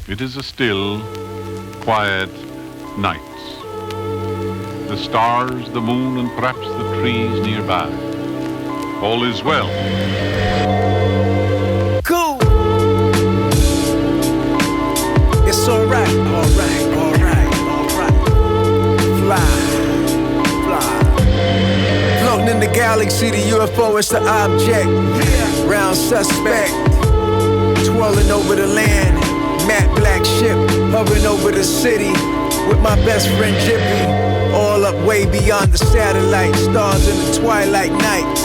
It is a still, quiet night. The stars, the moon, and perhaps the trees nearby. All is well. Cool. It's alright, alright, alright, alright. Fly. Floating in the galaxy, the UFO is the object. Round suspect. Twirling over the land. Matte black ship hovering over the city. With my best friend Jippy. All up way beyond the satellite. Stars in the twilight nights.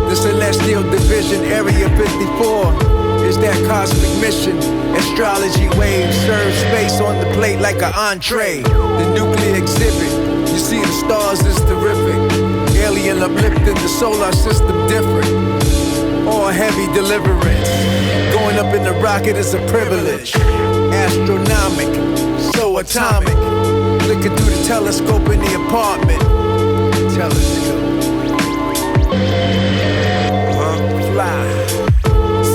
The Celestial Division, Area 54, is that cosmic mission. Astrology waves serve space on the plate like an entree. The nuclear exhibit, you see the stars is terrific. Alien uplifting, the solar system different. All heavy deliverance. Going up in the rocket is a privilege. Astronomic, so atomic. Looking through the telescope in the apartment. Telescope.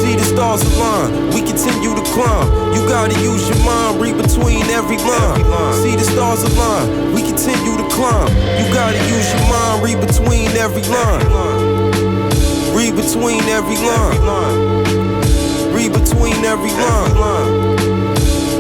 See the stars align, we continue to climb. You gotta use your mind, read between every line. See the stars align, we continue to climb. You gotta use your mind, read between every line. Read between every line. Read between every line.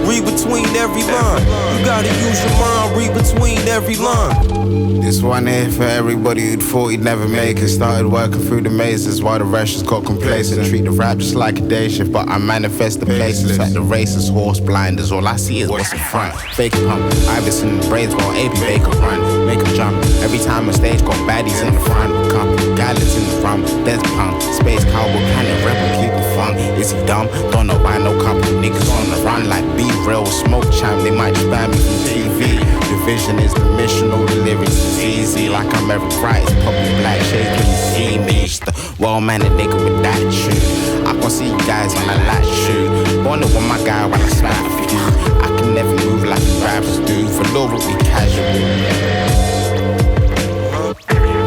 Read between every line. You gotta use your mind, read between every line. This one here for everybody who'd thought he'd never make it. Started working through the mazes while the rest just got complacent. Treat the rap just like a day shift, but I manifest the places like the racist horse blinders. All I see is what's in front. Fake pump, Iverson braids while AB Baker run. Make him jump every time a stage got baddies in the front. Couple gallets in the front, there's punk. Space cowboy, planet rebel, keep it fun. Is he dumb? Don't know why no couple niggas on the run like be real smoke champ. They might just ban me from TV. The vision is the mission, all the lyrics is easy. Like I'm Eric Wright, popping black shades when you see me. Just a well-mannered nigga with that shoe. I can see you guys when I like shoot. Born with my guy while I smack a few. I can never move like the rappers do. For Laura we casual.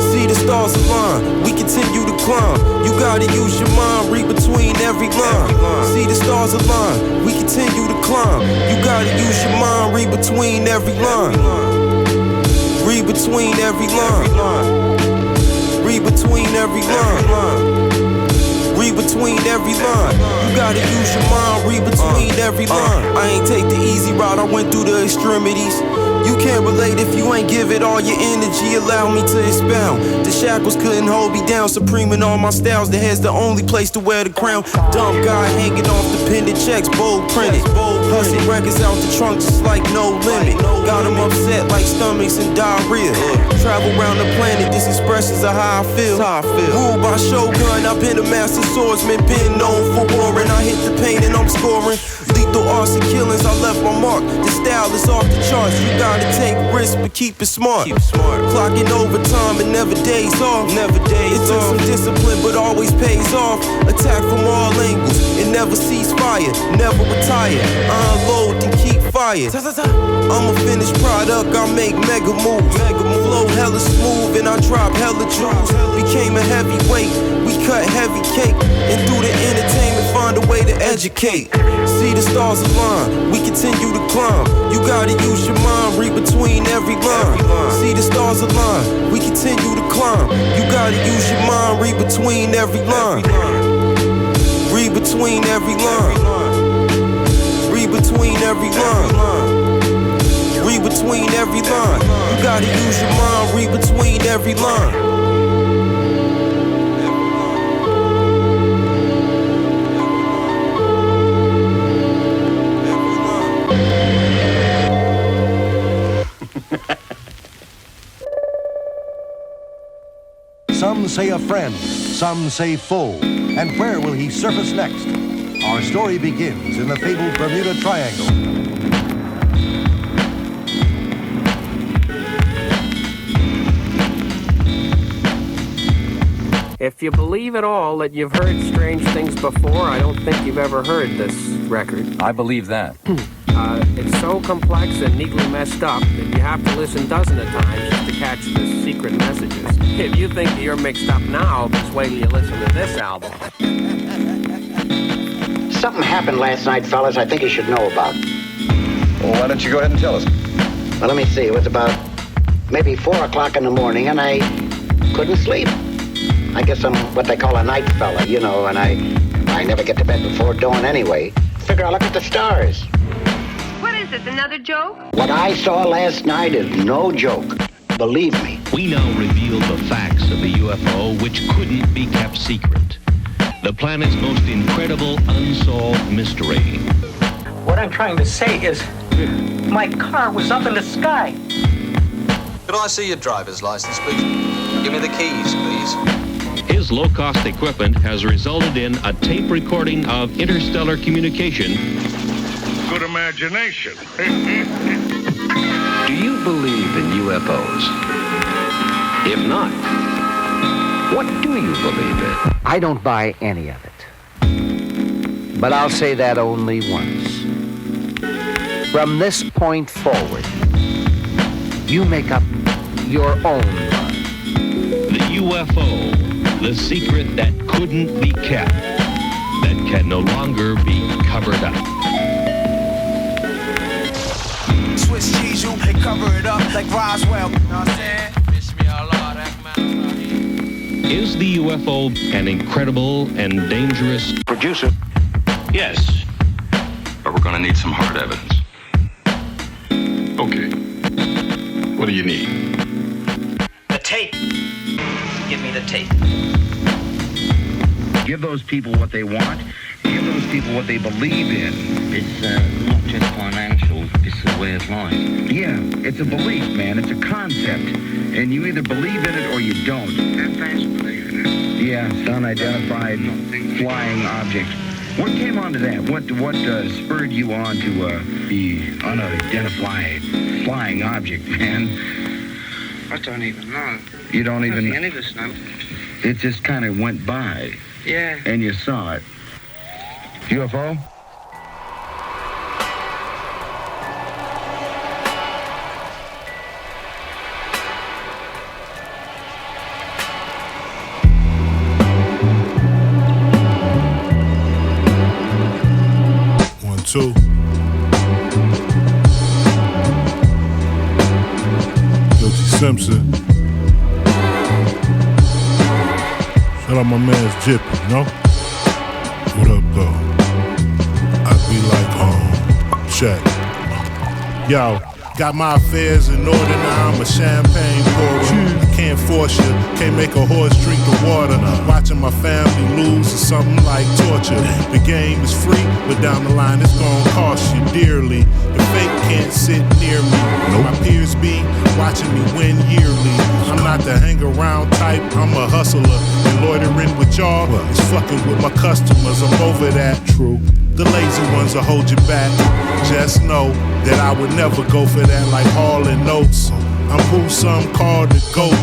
See the stars align, we continue to climb. You gotta use your mind, read between every line. See the stars align, we continue to climb. You gotta use your mind, read between every line. Read between every line. Read between every line. Read between every line. You gotta use your mind, read between every line. I ain't take the easy route, I went through the extremities. You can't relate if you ain't give it all your energy. Allow me to expound. The shackles couldn't hold me down. Supreme in all my styles. The head's the only place to wear the crown. Dumb guy hanging off the pendant checks, bold printed. Hustling records out the trunk just like no limit. Got them upset like stomachs and diarrhea. Travel around the planet, this expressions of how I feel. Ruled by Shogun, I've been a master swordsman. Been known for warring. I hit the paint and I'm scoring. Lethal arson killings, I left my mark. The style is off the charts. You gotta take risks, but keep it smart. Clocking overtime and never days off. It took some discipline, but always pays off. Attack from all angles, and never cease fire. Never retire. I unload and keep fire. I'm a finished product, I make mega moves. Flow hella smooth and I drop hella jewels. Became a heavyweight, we cut heavy cake. And through the entertainment, find a way to educate. See the stars align, we continue to climb. You gotta use your mind, read between every line. See the stars align, we continue to climb. You gotta use your mind, read between every line. Read between every line. Read between every line. Read between every line. You gotta use your mind, read between every line. Some say a friend, some say foe. And where will he surface next? Our story begins in the fabled Bermuda Triangle. If you believe at all that you've heard strange things before, I don't think you've ever heard this record. I believe that. It's so complex and neatly messed up that you have to listen dozens of times just to catch the secret messages. If you think you're mixed up now, just wait till you listen to this album. Something happened last night, fellas, I think you should know about. Well, why don't you go ahead and tell us? Well, let me see. It was about maybe 4 o'clock in the morning, and I couldn't sleep. I guess I'm what they call a night fella, you know, and I never get to bed before dawn anyway. Figure I'll look at the stars. What is this, another joke? What I saw last night is no joke. Believe me. We now reveal the facts of the UFO, which couldn't be kept secret. The planet's most incredible unsolved mystery. What I'm trying to say is, my car was up in the sky. Could I see your driver's license, please? Give me the keys, please. His low-cost equipment has resulted in a tape recording of interstellar communication. Good imagination. Do you believe in UFOs? If not, what do you believe in? I don't buy any of it. But I'll say that only once. From this point forward, you make up your own mind. The UFO, the secret that couldn't be kept, that can no longer be covered up. Swiss cheese, you they cover it up like Roswell. You know what I'm saying? Is the UFO an incredible and dangerous Producer? Yes. But we're gonna need some hard evidence. Okay. What do you need? The tape. Give me the tape. Give those people what they want. Give those people what they believe in. It's not just financial. It's a way of life. Yeah, it's a belief, man. It's a concept. And you either believe in it or you don't. And fans believe in it. Yeah, it's unidentified flying object. What came onto that? What spurred you on to the unidentified flying object, man? I don't even know. You don't even know? Any of us know. It just kind of went by. Yeah. And you saw it. UFO? Two. Guilty Simpson. Shout out my man's Jippy, you know? What up, though? I be like, check. Yo, got my affairs in order now, I'm a champagne pourer. I can't force you, can't make a horse drink the water. Watching my family lose is something like torture. The game is free, but down the line it's gonna cost you dearly. The fake can't sit near me. My peers be watching me win yearly. I'm not the hang around type, I'm a hustler. And loitering with y'all is fucking with my customers. I'm over that, true. The lazy ones will hold you back. Just know that I would never go for that like hauling notes. I'm who some call the GOAT.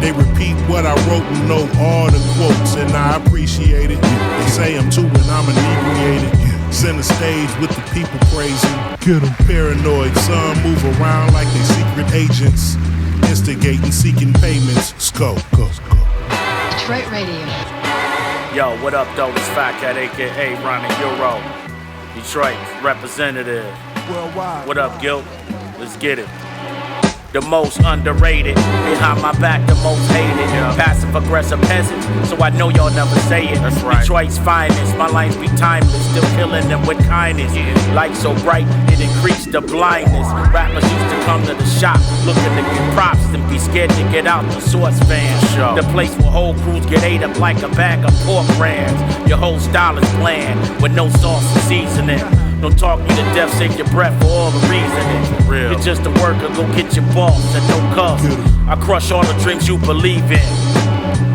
They repeat what I wrote and know all the quotes, and I appreciate it. They say I'm too and I'm inebriated. Center stage with the people praising. Get 'em paranoid, some move around like they secret agents. Instigating, seeking payments. Go. Detroit Radio. Yo, what up, though? It's Fat Cat, a.k.a. Ronnie Euro. Detroit representative. Worldwide. What up, Gil? Let's get it. The most underrated, behind my back the most hated. Passive aggressive peasants, so I know y'all never say it. That's right. Detroit's finest, my lines be timeless, still killing them with kindness. Light so bright, it increased the blindness. Rappers used to come to the shop, looking to get props and be scared to get out the source van. The place where whole crews get ate up like a bag of pork rinds. Your whole style is bland, with no sauce and seasoning. Don't talk you to death, save your breath for all the reasoning. You're just a worker, go get your boss and no cuffs. I crush all the dreams you believe in.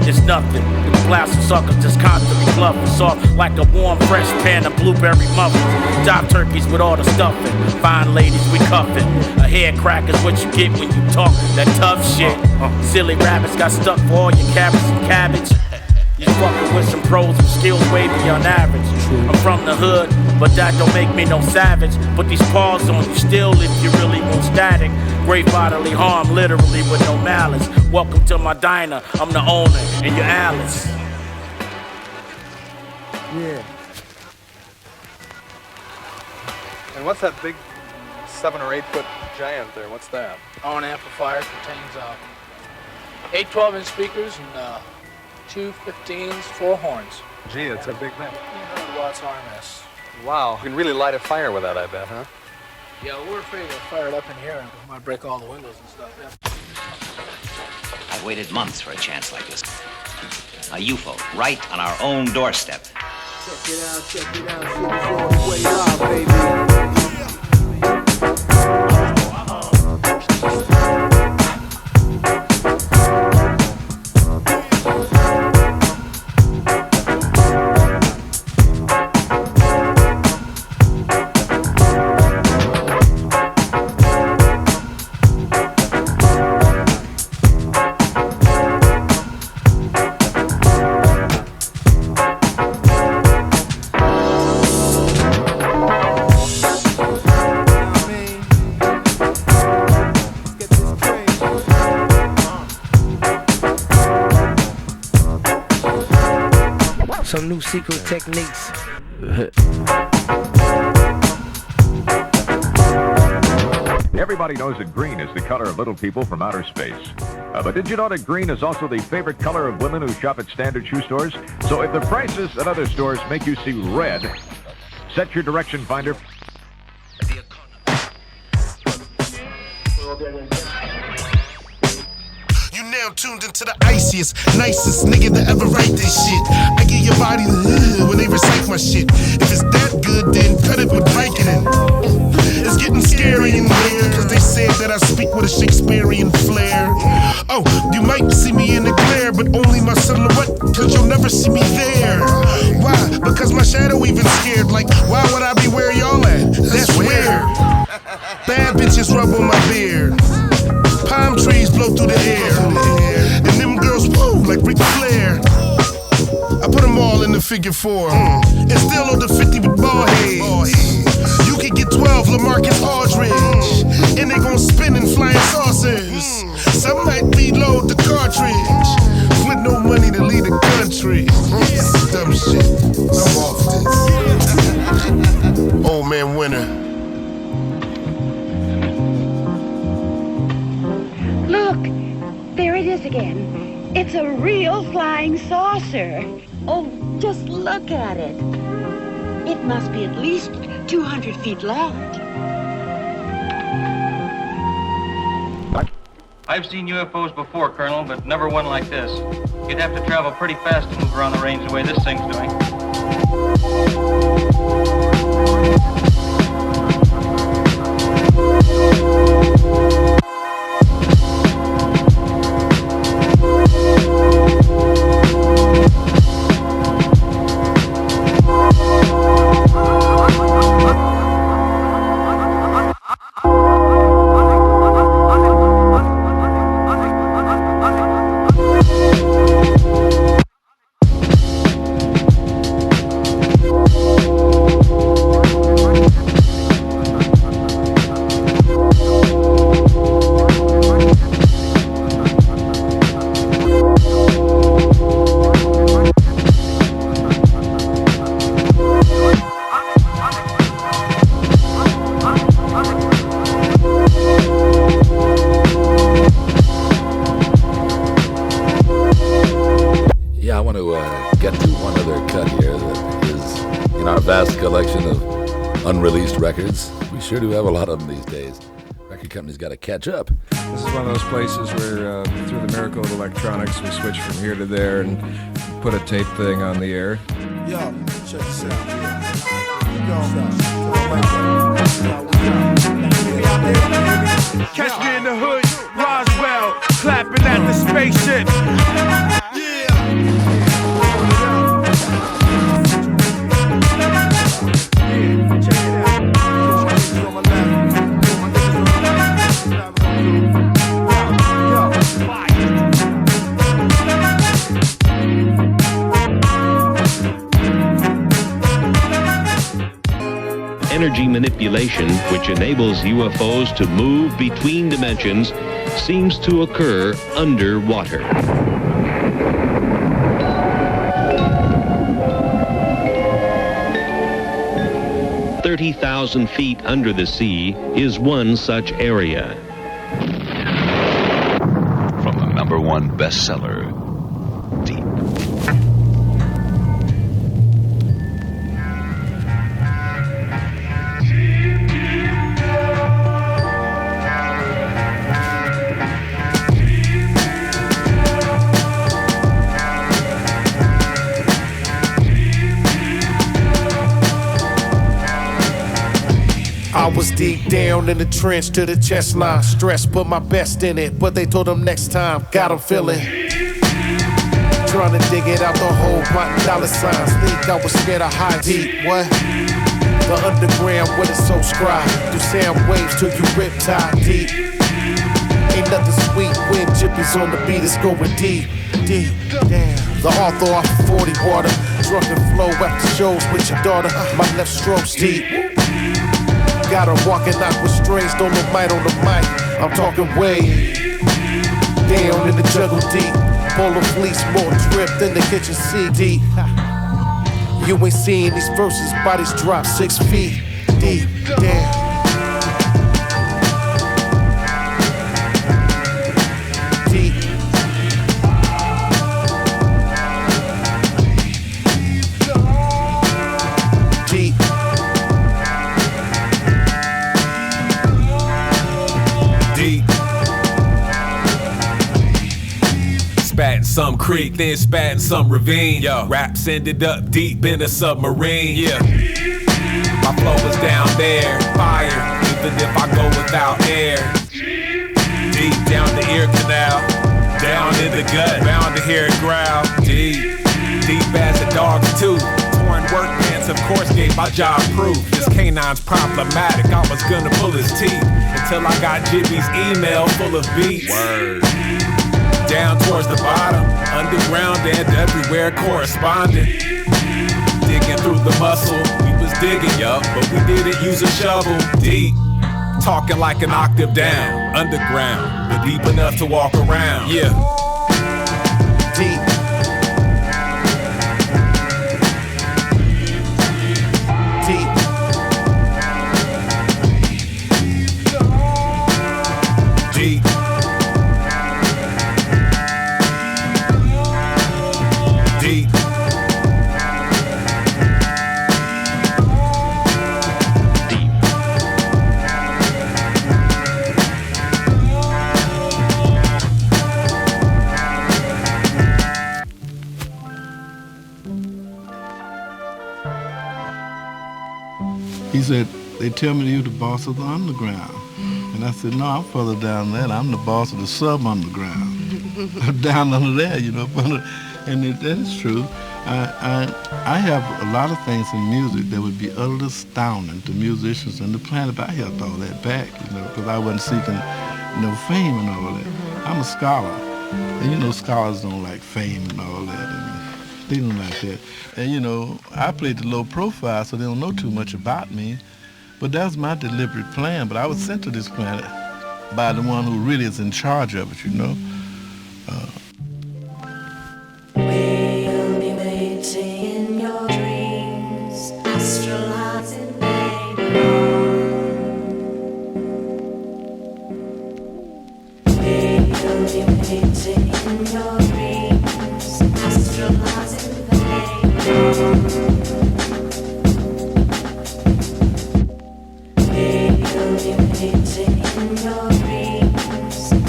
It's nothing. The glass of suckers just constantly bluffing. Soft like a warm, fresh pan of blueberry muffins. Dive turkeys with all the stuffing. Fine ladies, we cuffing. A hair crack is what you get when you talk that tough shit. Silly rabbits got stuck for all your carrots and cabbage. You fucking with some pros with skills way beyond average. I'm from the hood, but that don't make me no savage. Put these paws on you still if you really want static. Great bodily harm, literally with no malice. Welcome to my diner, I'm the owner, and you're Alice. Yeah. And what's that big 7 or 8 foot giant there? What's that? Oh, an amplifier contains 8 12-inch speakers and 2 15s, 4 horns. Gee, it's a big thing. 100 watts RMS. Wow, you can really light a fire with that, I bet, huh? Yeah, we're afraid to fire it up in here. It might break all the windows and stuff, yeah. I waited months for a chance like this. A UFO, right on our own doorstep. Check it out, way up, baby. Some new secret techniques. Everybody knows that green is the color of little people from outer space. But did you know that green is also the favorite color of women who shop at standard shoe stores? So if the prices at other stores make you see red, set your direction finder. You now tuned into the iciest, nicest nigga to ever write this shit. I give your body the when they recite my shit. If it's that good, then cut it with Vicodin. It's getting scary in here, cause they said that I speak with a Shakespearean flair. Oh, you might see me in the glare, but only my silhouette, cause you'll never see me there. Why? Because my shadow even scared. Like, why would I be where y'all at? That's weird. Bad bitches rub on my beard. Palm trees blow through the air. And them girls woo like Ric Flair. I put them all in the figure 4. And still on the 50 with ball heads. You can get 12 LaMarcus Aldridge. And they gon' spin in flying saucers. Some might reload the cartridge. With no money to lead the country. Dumb shit. I'm off this. Old man winner. Look, there it is again. It's a real flying saucer. Oh, just look at it. It must be at least 200 feet long. I've seen UFOs before, Colonel, but never one like this. You'd have to travel pretty fast to move around the range the way this thing's doing. Unreleased records. We sure do have a lot of them these days. Record companies got to catch up. This is one of those places where, through the miracle of electronics, we switch from here to there and put a tape thing on the air. Yo, check this out. Catch me in the hood, Roswell, clapping at the spaceship. Energy manipulation, which enables UFOs to move between dimensions, seems to occur underwater. 30,000 feet under the sea is one such area. From the #1 bestseller, Deep. I was deep down in the trench to the chest line. Stress, put my best in it, but they told them next time. Got 'em feeling. Trying to dig it out the hole, plotting dollar signs. Think I was scared of high deep. What? The underground with it so scribe. Through sound waves till you rip tie deep. Ain't nothing sweet when Jippy's on the beat. It's going deep, deep. Damn. The author off 40 water. Drunken flow after shows with your daughter. My left stroke's deep. Got her walking out with strays, don't look might on the mic. I'm talking way down in the jungle deep. Polar fleece, more drip than the kitchen CD. You ain't seeing these verses, bodies drop 6 feet deep. Damn. Deep. Deep. Spat in some creek, then spat in some ravine. Yo, raps ended up deep in a submarine. Yeah, my flow was down there, fire, even if I go without air. Deep down the ear canal, down in the gut, bound to hear it growl. Deep, deep as a dog's tooth. Torn work pants, of course, gave my job proof. This canine's problematic, I was gonna pull his teeth until I got Jippy's email full of beats. Word. Down towards the bottom, underground and everywhere corresponding. Digging through the muscle, we was digging, yup, but we didn't use a shovel. Deep, talking like an octave down, underground, but deep enough to walk around. Yeah. Deep. Deep. Deep. Deep. He said, they tell me you're the boss of the underground. And I said, no, I'm further down there. I'm the boss of the sub-underground. Down under there, you know. And that is true. I have a lot of things in music that would be utterly astounding to musicians on the planet, but I held all that back, you know, because I wasn't seeking no fame and all that. I'm a scholar. And you know, scholars don't like fame and all that. And they don't like that. And you know, I played the low profile, so they don't know too much about me. But that was my deliberate plan. But I was sent to this planet by the one who really is in charge of it, you know. We'll be waiting in your dreams, astronauts in We'll be waiting in your dreams, astronauts in We'll be waiting in your dreams,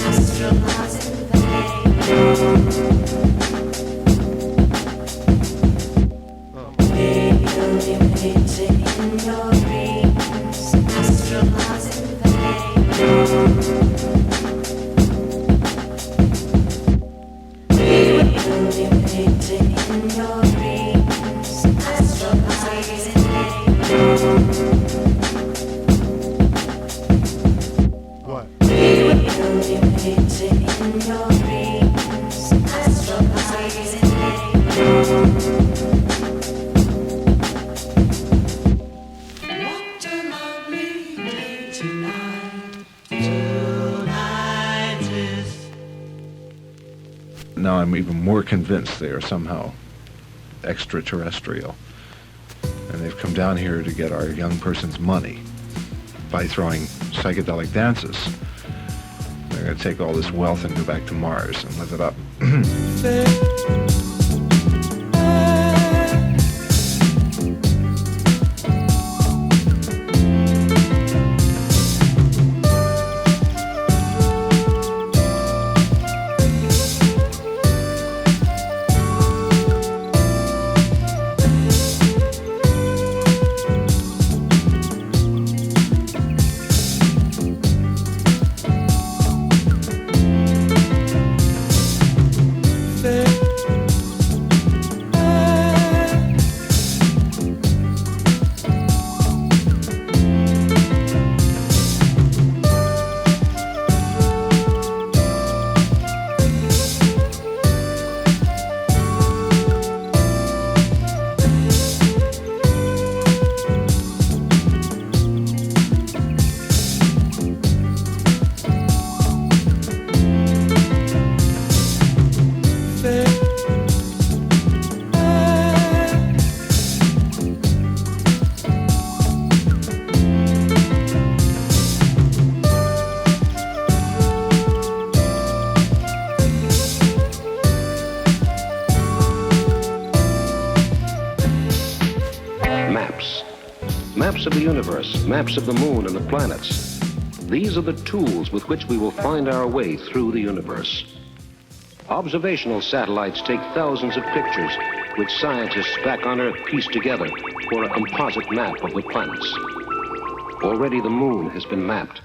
astronauts in Now I'm even more convinced they are somehow extraterrestrial. And and they've come down here to get our young person's money by throwing psychedelic dances. They're going to take all this wealth and go back to Mars and live it up. Maps of the universe, maps of the moon and the planets. These are the tools with which we will find our way through the universe. Observational satellites take thousands of pictures, which scientists back on Earth piece together for a composite map of the planets. Already the moon has been mapped.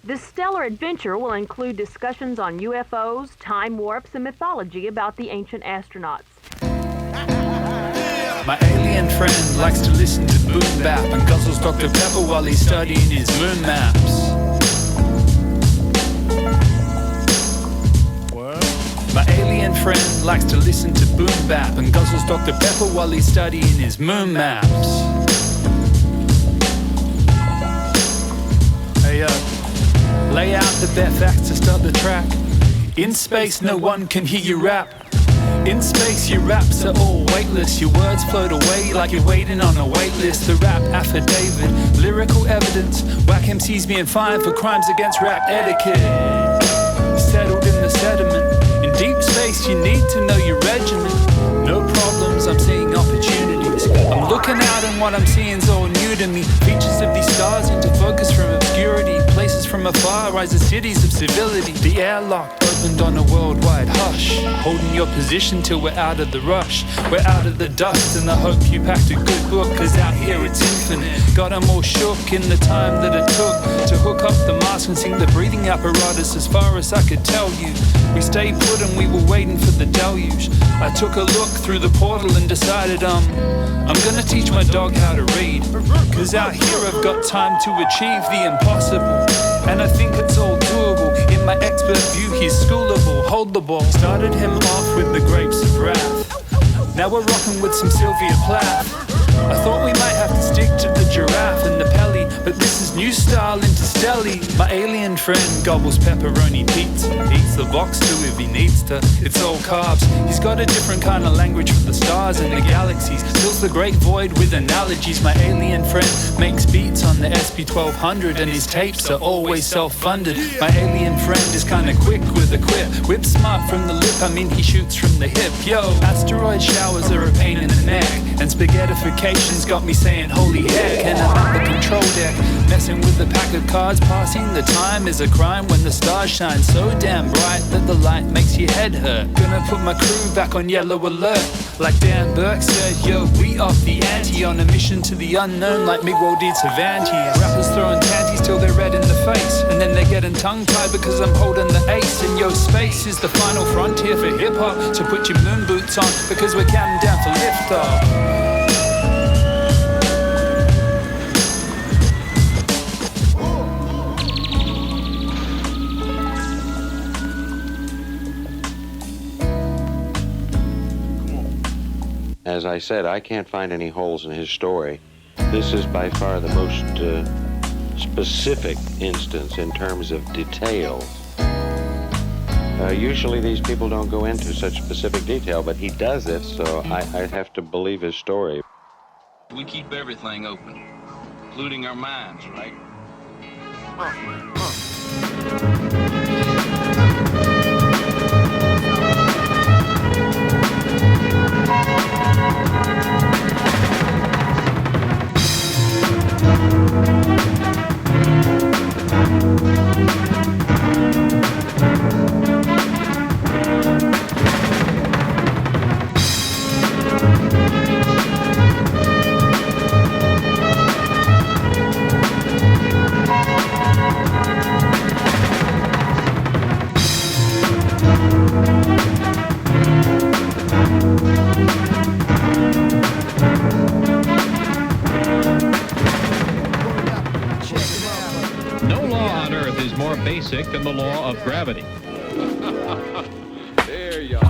This stellar adventure will include discussions on UFOs, time warps, and mythology about the ancient astronauts. My alien friend likes to listen to boom bap and guzzles Dr. Pepper while he's studying his moon maps. My alien friend likes to listen to boom bap and guzzles Dr. Pepper while he's studying his moon maps. Hey, lay out the bare facts to start the track. In space, no one can hear you rap. In space, your raps are all weightless. Your words float away like you're waiting on a wait list. The rap affidavit, lyrical evidence. Whack MCs being fined for crimes against rap etiquette. Settled in the sediment. In deep space, you need to know your regiment. No problems, I'm seeing opportunities. I'm looking out and what I'm seeing's all new to me. Features of these stars into focus from obscurity. Places from afar rise as cities of civility. The airlock opened on a worldwide hush. Holding your position till we're out of the rush. We're out of the dust and I hope you packed a good book. Cause out here it's infinite. Got 'em all shook in the time that it took to hook up the mask and sing the breathing apparatus as far as I could tell you. We stayed put and we were waiting for the deluge. I took a look through the portal and decided I'm gonna teach my dog how to read. Cause out here I've got time to achieve the impossible. And I think it's all doable. In my expert view he's schoolable. Hold the ball. Started him off with the grapes of wrath. Now we're rocking with some Sylvia Plath. I thought we might have to stick to the giraffe and the pelly, but this is new style interstelli. My alien friend gobbles pepperoni pizza. Eats the box too if he needs to. It's all carbs. He's got a different kind of language for the stars and the galaxies. Fills the great void with analogies. My alien friend makes beats on the SP1200 and his tapes are always self-funded. My alien friend is kinda quick with a quip. Whip smart from the lip, I mean he shoots from the hip. Yo, asteroid showers are a pain in the neck, and spaghettification's got me saying holy heck. And I'm at the control deck, messing with the pack of cards. Passing the time is a crime when the stars shine so damn bright that the light makes your head hurt. Gonna put my crew back on yellow alert. Like Dan Burke said, yo, we off the ante on a mission to the unknown like Miguel did Cervantes. Rappers throwing tanties till they're red in the face, and then they're getting tongue-tied because I'm holding the ace. And yo, space is the final frontier for hip-hop, so put your moon boots on because we're counting down for liftoff. As I said, I can't find any holes in his story. This is by far the most specific instance in terms of detail. Usually these people don't go into such specific detail, but he does it, so I have to believe his story. We keep everything open, including our minds, right? Basic than the law of gravity. There you are.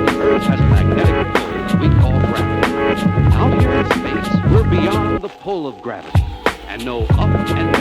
The Earth has a magnetic pull that we call gravity. Out here in space, we're beyond the pull of gravity and know up and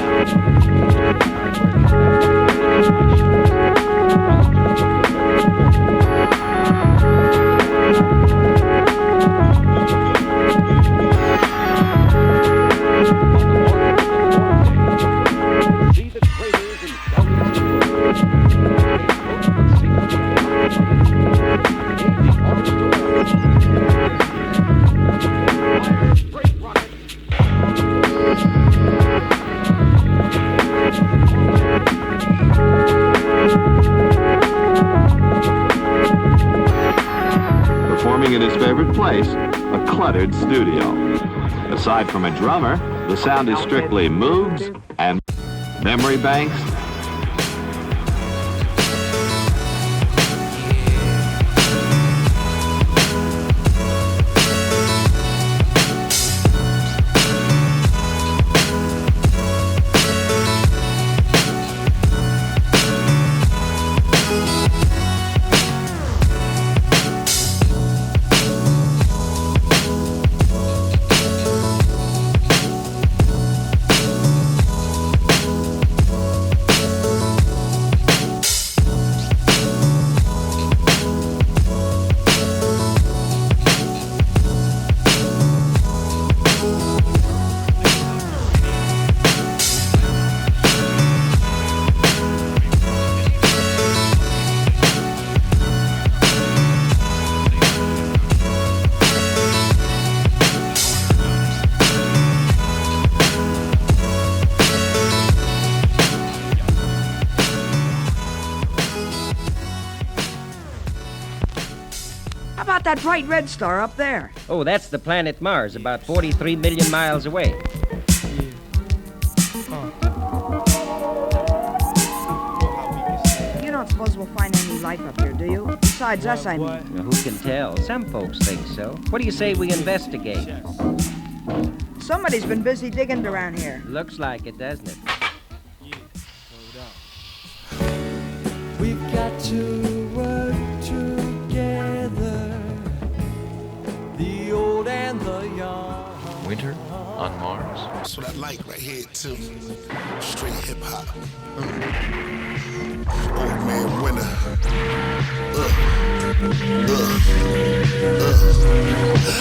in his favorite place, a cluttered studio. Aside from a drummer, the sound is strictly Moogs and memory banks. That bright red star up there. Oh, that's the planet Mars, about 43 million miles away. You don't suppose we'll find any life up here, do you? Besides us, I mean. Now, who can tell? Some folks think so. What do you say we investigate? Somebody's been busy digging around here. Looks like it, doesn't it? We've got to work together. The old and the young. Winter on Mars. That's what I like right here, too. Straight hip hop. Old man winter.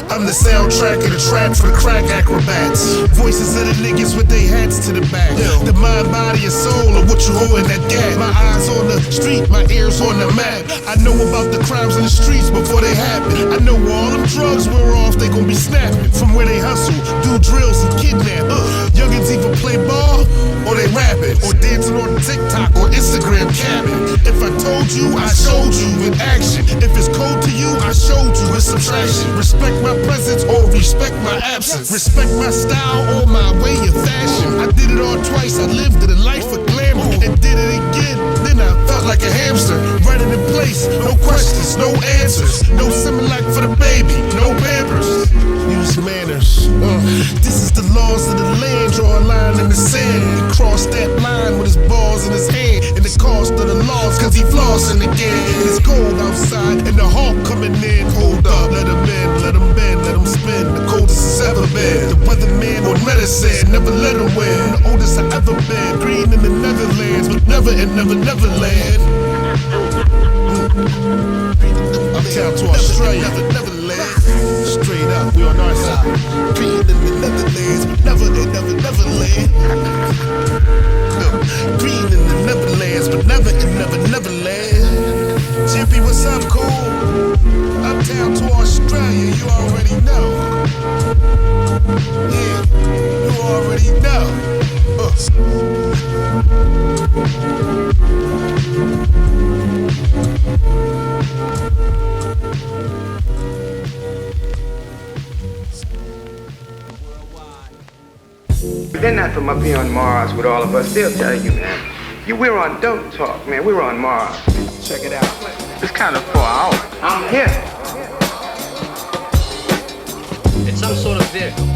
I'm the soundtrack of the trap for the crack acrobats. Voices of the niggas with their hats to the back. The mind, body, and soul of what you hold in that gap. My eyes on the street, my ears on the map. I know about the crimes in the streets before they happen. I know where all them drugs wear off, they gon' be snapping. From where they hustle, do drills and kidnap. Youngins either play ball or they rapping, or dancing on TikTok or Instagram capping. If I told you, I showed you in action. If it's cold to you, I showed you with subtraction. Respect my presence or respect my absence. Respect my style or my way of fashion. I did it all twice, I lived in a life of glamour and did it again. Then I felt like a hamster, running in place, no questions, no answers. No Similac for the baby, no Pampers. Use manners. This is the laws of the land. Draw a line in the sand. He crossed that line with his balls in his hand. And the cost of the loss, cause he flossing again. It's cold outside and the hawk coming in. Hold up, let him in, let him bend, let him spin. The coldest it's ever been. The weatherman on medicine, never let him win. The oldest I ever been. Green in the Netherlands, but never in Neverland. Uptown to Australia, Neverland. Wait up, we on our side. Green in the Netherlands, but never in Neverland. Green in the Neverlands, but never in Neverland. Jippy, what's up, cool? Uptown to Australia, you already know. Yeah, you already know. They're not from up here on Mars with all of us. They'll tell you, man. We're on Don't Talk, man. We're on Mars. Check it out. It's kind of far out. I'm here. It's some sort of vehicle.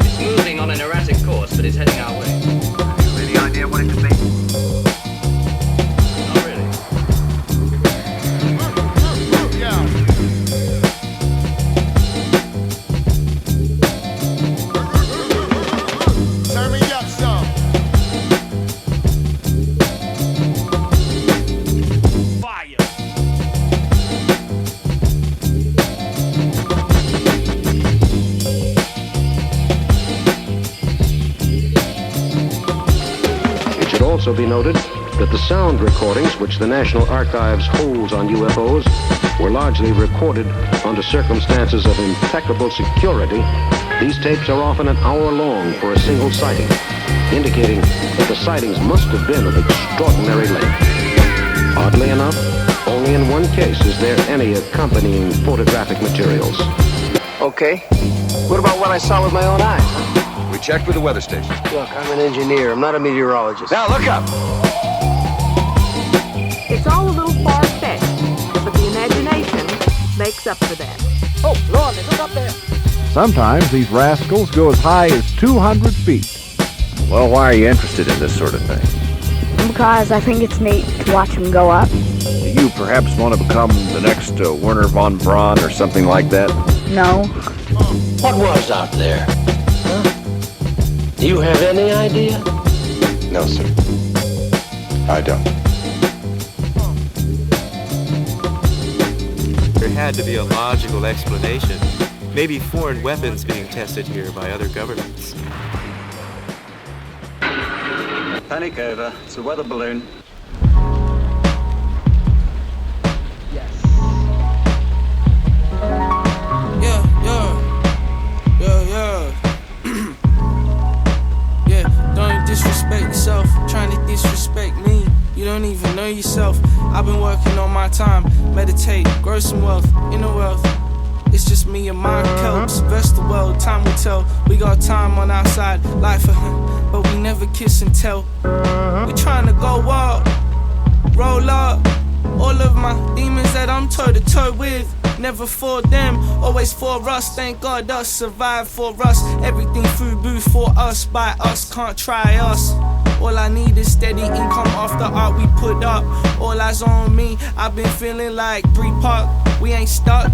It's moving on an erratic course, but it's heading our way. Have you any idea what it could be? Not really. Turn me up some. Fire. It should also be noted that the sound recordings which the National Archives holds on UFOs were largely recorded under circumstances of impeccable security. These tapes are often an hour long for a single sighting, indicating that the sightings must have been of extraordinary length. Oddly enough, only in one case is there any accompanying photographic materials. Okay. What about what I saw with my own eyes? We checked with the weather station. Look, I'm an engineer. I'm not a meteorologist. Now look up. It's all a little far-fetched, but the imagination makes up for that. Oh, Lord, look up there. Sometimes these rascals go as high as 200 feet. Well, why are you interested in this sort of thing? Because I think it's neat to watch them go up. Do you perhaps want to become the next Werner von Braun or something like that? No. What was out there? Huh? Do you have any idea? No, sir. I don't. There had to be a logical explanation. Maybe foreign weapons being tested here by other governments. Panic over. It's a weather balloon. Yeah, don't disrespect yourself, trying to disrespect me. You don't even know yourself. I've been working on my time, meditate, grow some wealth, inner wealth. It's just me and my kelps, best the world, time will tell. We got time on our side, life for him, but we never kiss and tell. We trying to go wild, roll up. All of my demons that I'm toe-to-toe with, never for them, always for us. Thank God us, survive for us. Everything through booth for us, by us, can't try us. All I need is steady income off the art we put up. All eyes on me, I've been feeling like Bree Park. We ain't stuck.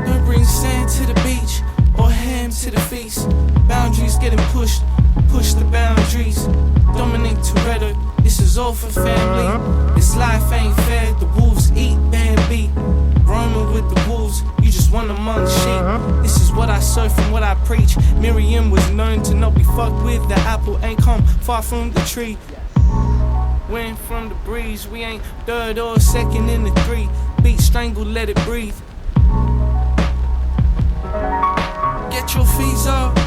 Don't bring sand to the beach or ham to the feast. Boundaries getting pushed, push the boundaries. Dominic Toretto, this is all for family. This life ain't fair, the wolves eat Bambi. Roaming with the wolves, you just one among sheep. This is what I serve from what I preach. Miriam was known to not be fucked with. The apple ain't come far from the tree. Wind from the breeze, we ain't third or second in the three. Beat strangled, let it breathe. Get your fees up,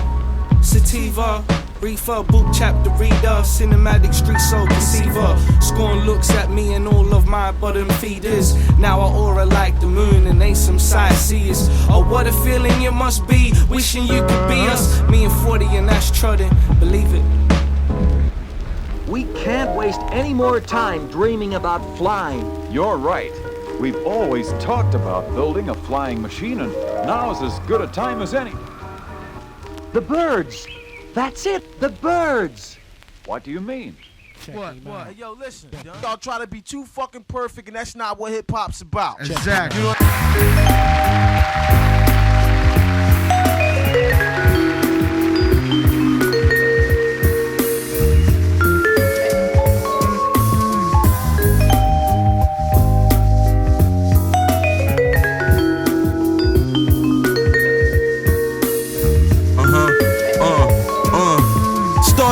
sativa. Reefer, book chapter reader, cinematic street soul conceiver. Scorn looks at me and all of my bottom feeders. Now I aura like the moon and ain't some sightseers. Oh, what a feeling it must be, wishing you could be us. Me and 40 and that's trotting, believe it. We can't waste any more time dreaming about flying. You're right. We've always talked about building a flying machine, and now's as good a time as any. The birds! That's it, the birds! What do you mean? What? Hey, yo, listen. Y'all try to be too fucking perfect, and that's not what hip hop's about. Exactly. You know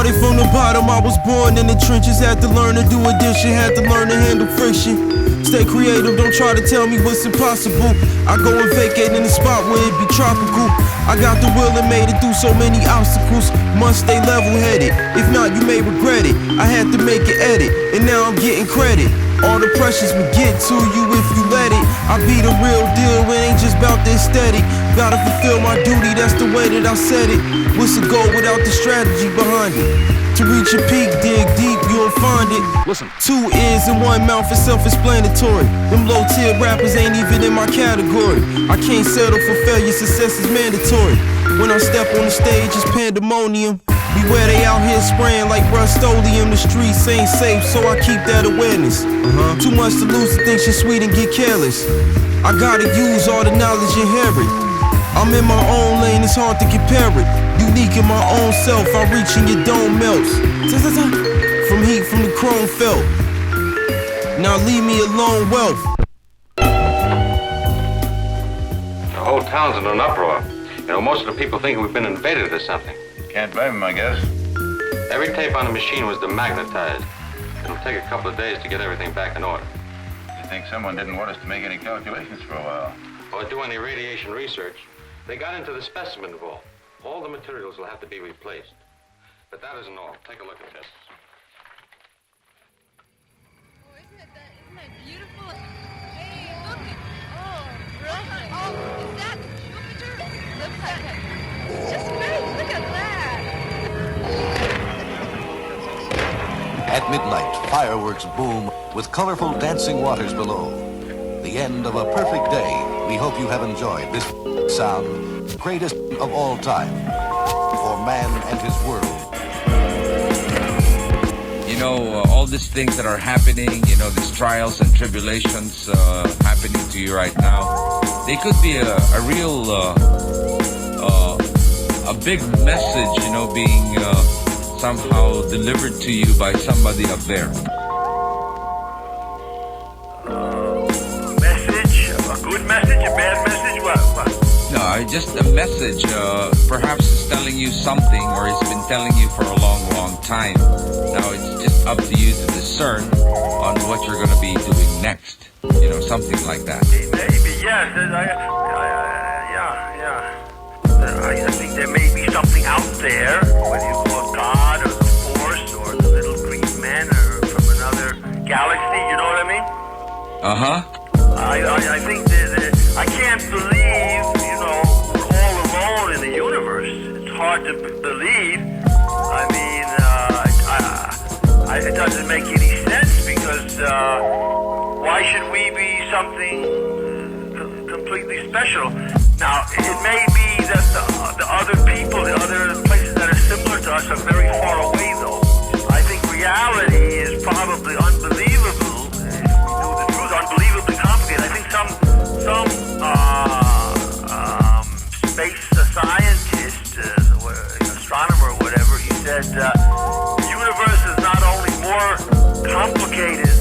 Started from the bottom, I was born in the trenches. Had to learn to do addition, had to learn to handle friction. Stay creative, don't try to tell me what's impossible. I go and vacate in the spot where it be tropical. I got the will and made it through so many obstacles. Must stay level-headed, if not you may regret it. I had to make an edit, and now I'm getting credit. All the pressures will get to you if you let it. I be the real deal, it ain't just about the aesthetic. Gotta fulfill my duty, that's the way that I said it. What's the goal without the strategy behind it? To reach a peak, dig deep, you'll find it. Listen. 2 ears and 1 mouth is self-explanatory. Them low-tier rappers ain't even in my category. I can't settle for failure, success is mandatory. When I step on the stage, it's pandemonium. Beware they out here spraying like Rust-Oleum. The streets ain't safe, so I keep that awareness. Too much to lose to think you're sweet and get careless. I gotta use all the knowledge inherent. I'm in my own lane, it's hard to compare it. Unique in my own self, I reach and your dome melts. From heat from the chrome felt. Now leave me alone, wealth. The whole town's in an uproar. You know, most of the people think we've been invaded or something. Can't blame him, I guess. Every tape on the machine was demagnetized. It'll take a couple of days to get everything back in order. You think someone didn't want us to make any calculations for a while? Or do any radiation research. They got into the specimen vault. All the materials will have to be replaced. But that isn't all. Take a look at this. Oh, isn't that beautiful? Hey, look. Oh, really? Oh, is that Jupiter? Looks like it. It's just great. Look at that. At midnight, fireworks boom with colorful dancing waters below. The end of a perfect day. We hope you have enjoyed this sound, greatest of all time, for man and his world. You know, all these things that are happening, you know, these trials and tribulations happening to you right now, they could be a real, a big message, you know, being somehow delivered to you by somebody up there. Message? A good message? A bad message? What? No, just a message. Perhaps it's telling you something, or it's been telling you for a long, long time. Now it's just up to you to discern on what you're going to be doing next. You know, something like that. Maybe, yes. I think there may be something out there, whether you call it God or the Force or the little green men or from another galaxy, you know what I mean? I think that I can't believe, you know, we're all alone in the universe. It's hard to believe. I mean, it doesn't make any sense because why should we be something completely special? Now, it may be that the other people, the other places that are similar to us are very far away, though. I think reality is probably unbelievable. If we knew the truth, unbelievably complicated. I think some space scientist, astronomer or whatever, he said the universe is not only more complicated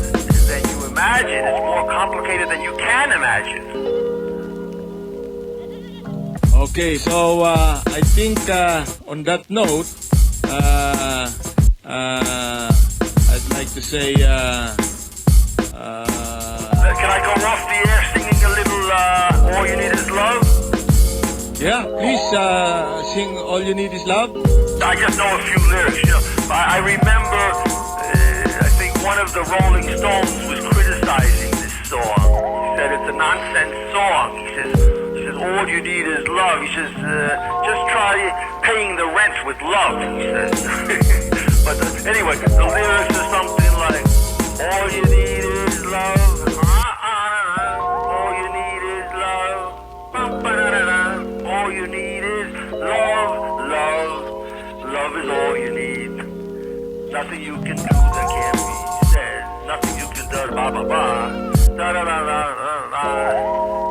than you imagine, it's more complicated than you can imagine. Okay, so I think on that note, I'd like to say, can I go off the air singing a little All You Need Is Love? Yeah, please sing All You Need Is Love. I just know a few lyrics, you know. I remember, I think one of the Rolling Stones was criticizing this song. He said it's a nonsense song. He says, all you need is love. He says, just try paying the rent with love, he says. But anyway, the lyrics are something like, all you need is love. All you need is love. All you need is love, love. Love is all you need. Nothing you can do that can't be said. Nothing you can do, ba ba ba. Da da da da da da.